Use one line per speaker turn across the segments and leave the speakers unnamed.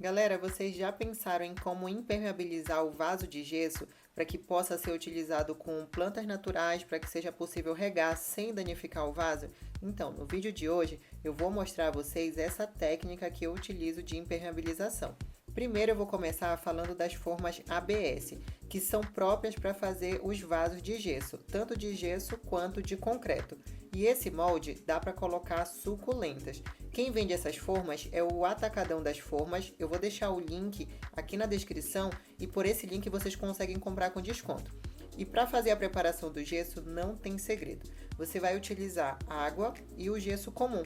Galera, vocês já pensaram em como impermeabilizar o vaso de gesso para que possa ser utilizado com plantas naturais, para que seja possível regar sem danificar o vaso? Então, no vídeo de hoje, eu vou mostrar a vocês essa técnica que eu utilizo de impermeabilização. Primeiro eu vou começar falando das formas ABS, que são próprias para fazer os vasos de gesso, tanto de gesso quanto de concreto. E esse molde dá para colocar suculentas. Quem vende essas formas é o Atacadão das Formas. Eu vou deixar o link aqui na descrição e por esse link vocês conseguem comprar com desconto. E para fazer a preparação do gesso não tem segredo. Você vai utilizar água e o gesso comum.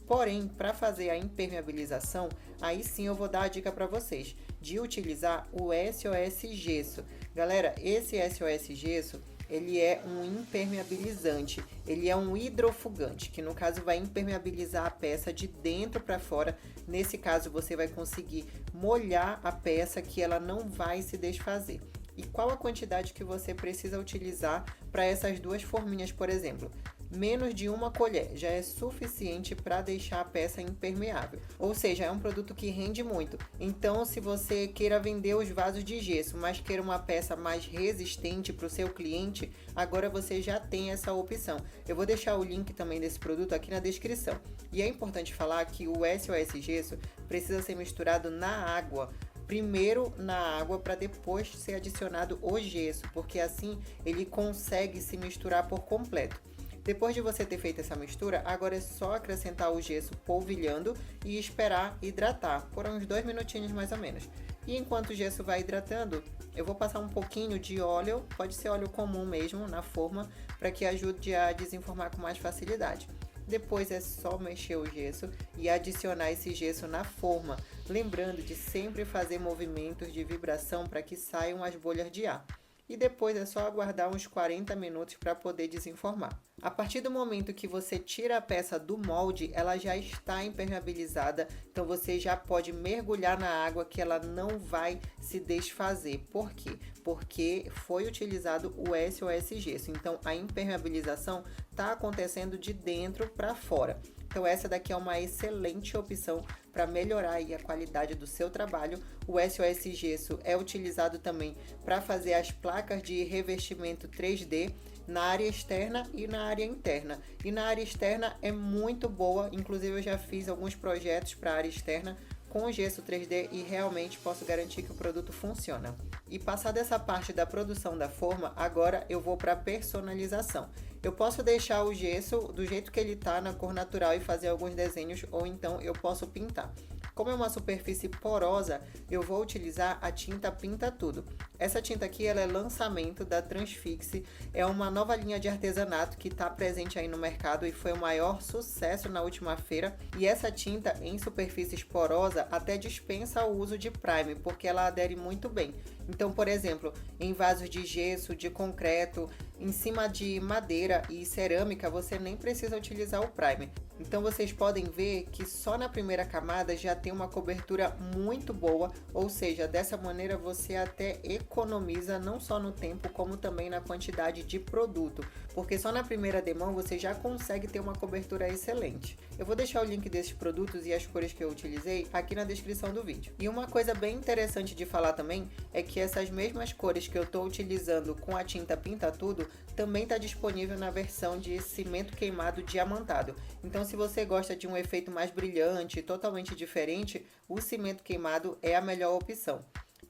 Porém, para fazer a impermeabilização, aí sim eu vou dar a dica para vocês de utilizar o SOS Gesso. Galera, esse SOS Gesso, ele é um impermeabilizante, ele é um hidrofugante, que no caso vai impermeabilizar a peça de dentro para fora. Nesse caso, você vai conseguir molhar a peça que ela não vai se desfazer. E qual a quantidade que você precisa utilizar para essas duas forminhas, por exemplo? Menos de uma colher já é suficiente para deixar a peça impermeável. Ou seja, é um produto que rende muito. Então, se você queira vender os vasos de gesso, mas queira uma peça mais resistente para o seu cliente, agora você já tem essa opção. Eu vou deixar o link também desse produto aqui na descrição. E é importante falar que o SOS Gesso precisa ser misturado na água. Primeiro na água para depois ser adicionado o gesso, porque assim ele consegue se misturar por completo. Depois de você ter feito essa mistura, agora é só acrescentar o gesso polvilhando e esperar hidratar, por uns 2 minutinhos mais ou menos. E enquanto o gesso vai hidratando, eu vou passar um pouquinho de óleo, pode ser óleo comum mesmo, na forma, para que ajude a desenformar com mais facilidade. Depois é só mexer o gesso e adicionar esse gesso na forma, lembrando de sempre fazer movimentos de vibração para que saiam as bolhas de ar. E depois é só aguardar uns 40 minutos para poder desenformar. A partir do momento que você tira a peça do molde, ela já está impermeabilizada, então você já pode mergulhar na água que ela não vai se desfazer. Por quê? Porque foi utilizado o SOS Gesso, então a impermeabilização está acontecendo de dentro para fora. Então essa daqui é uma excelente opção para melhorar aí a qualidade do seu trabalho. O SOS Gesso é utilizado também para fazer as placas de revestimento 3D na área externa e na área interna. E na área externa é muito boa, inclusive eu já fiz alguns projetos para a área externa com gesso 3D e realmente posso garantir que o produto funciona. E passada essa parte da produção da forma, agora eu vou para a personalização. Eu posso deixar o gesso do jeito que ele está na cor natural e fazer alguns desenhos, ou então eu posso pintar. Como é uma superfície porosa, eu vou utilizar a tinta Pinta Tudo. Essa tinta aqui ela é lançamento da Transfix, é uma nova linha de artesanato que está presente aí no mercado e foi o maior sucesso na última feira. E essa tinta em superfícies porosas até dispensa o uso de primer, porque ela adere muito bem. Então, por exemplo, em vasos de gesso, de concreto, em cima de madeira e cerâmica, você nem precisa utilizar o primer. Então vocês podem ver que só na primeira camada já tem uma cobertura muito boa, ou seja, dessa maneira você até economiza não só no tempo, como também na quantidade de produto, porque só na primeira demão você já consegue ter uma cobertura excelente. Eu vou deixar o link desses produtos e as cores que eu utilizei aqui na descrição do vídeo. E uma coisa bem interessante de falar também é que essas mesmas cores que eu estou utilizando com a tinta Pinta Tudo também está disponível na versão de cimento queimado diamantado. Então, se você gosta de um efeito mais brilhante, totalmente diferente, o cimento queimado é a melhor opção.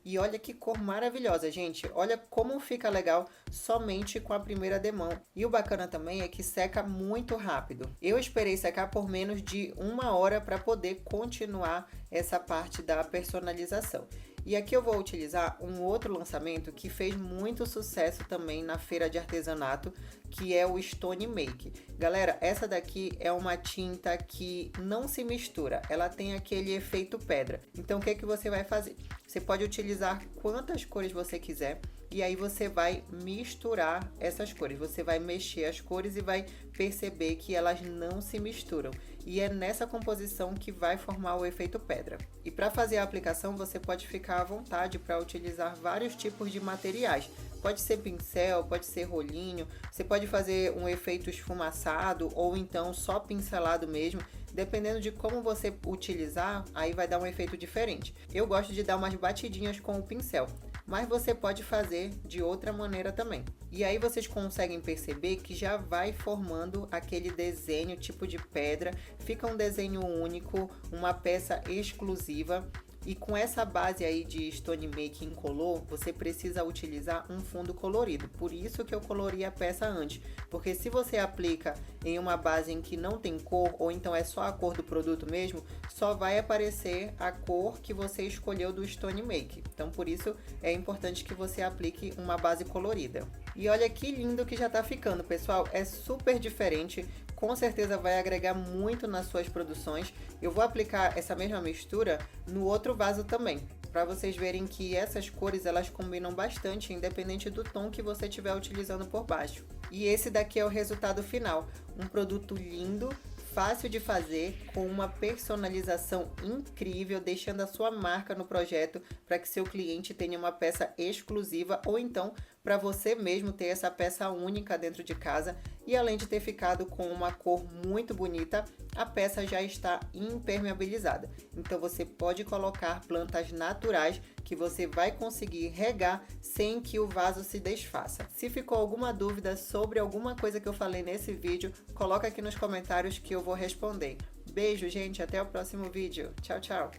E olha que cor maravilhosa, gente. Olha como fica legal somente com a primeira demão. E o bacana também é que seca muito rápido. Eu esperei secar por menos de 1 hora para poder continuar essa parte da personalização. E aqui eu vou utilizar um outro lançamento que fez muito sucesso também na feira de artesanato, que é o Stone Make. Galera, essa daqui é uma tinta que não se mistura, ela tem aquele efeito pedra. Então o que é que você vai fazer? Você pode utilizar quantas cores você quiser e aí você vai misturar essas cores. Você vai mexer as cores e vai perceber que elas não se misturam. E é nessa composição que vai formar o efeito pedra. E para fazer a aplicação, você pode ficar à vontade para utilizar vários tipos de materiais. Pode ser pincel, pode ser rolinho, você pode fazer um efeito esfumaçado ou então só pincelado mesmo. Dependendo de como você utilizar, aí vai dar um efeito diferente. Eu gosto de dar umas batidinhas com o pincel, mas você pode fazer de outra maneira também. E aí vocês conseguem perceber que já vai formando aquele desenho tipo de pedra, fica um desenho único, uma peça exclusiva. E com essa base aí de Stonemake incolor, você precisa utilizar um fundo colorido. Por isso que eu colori a peça antes. Porque se você aplica em uma base em que não tem cor, ou então é só a cor do produto mesmo, só vai aparecer a cor que você escolheu do Stonemake. Então por isso é importante que você aplique uma base colorida. E olha que lindo que já tá ficando, pessoal. É super diferente. Com certeza vai agregar muito nas suas produções. Eu vou aplicar essa mesma mistura no outro vaso também, para vocês verem que essas cores elas combinam bastante, independente do tom que você estiver utilizando por baixo. E esse daqui é o resultado final, um produto lindo, fácil de fazer, com uma personalização incrível, deixando a sua marca no projeto para que seu cliente tenha uma peça exclusiva ou então para você mesmo ter essa peça única dentro de casa. E além de ter ficado com uma cor muito bonita, a peça já está impermeabilizada. Então você pode colocar plantas naturais que você vai conseguir regar sem que o vaso se desfaça. Se ficou alguma dúvida sobre alguma coisa que eu falei nesse vídeo, coloca aqui nos comentários que eu vou responder. Beijo, gente, até o próximo vídeo. Tchau, tchau!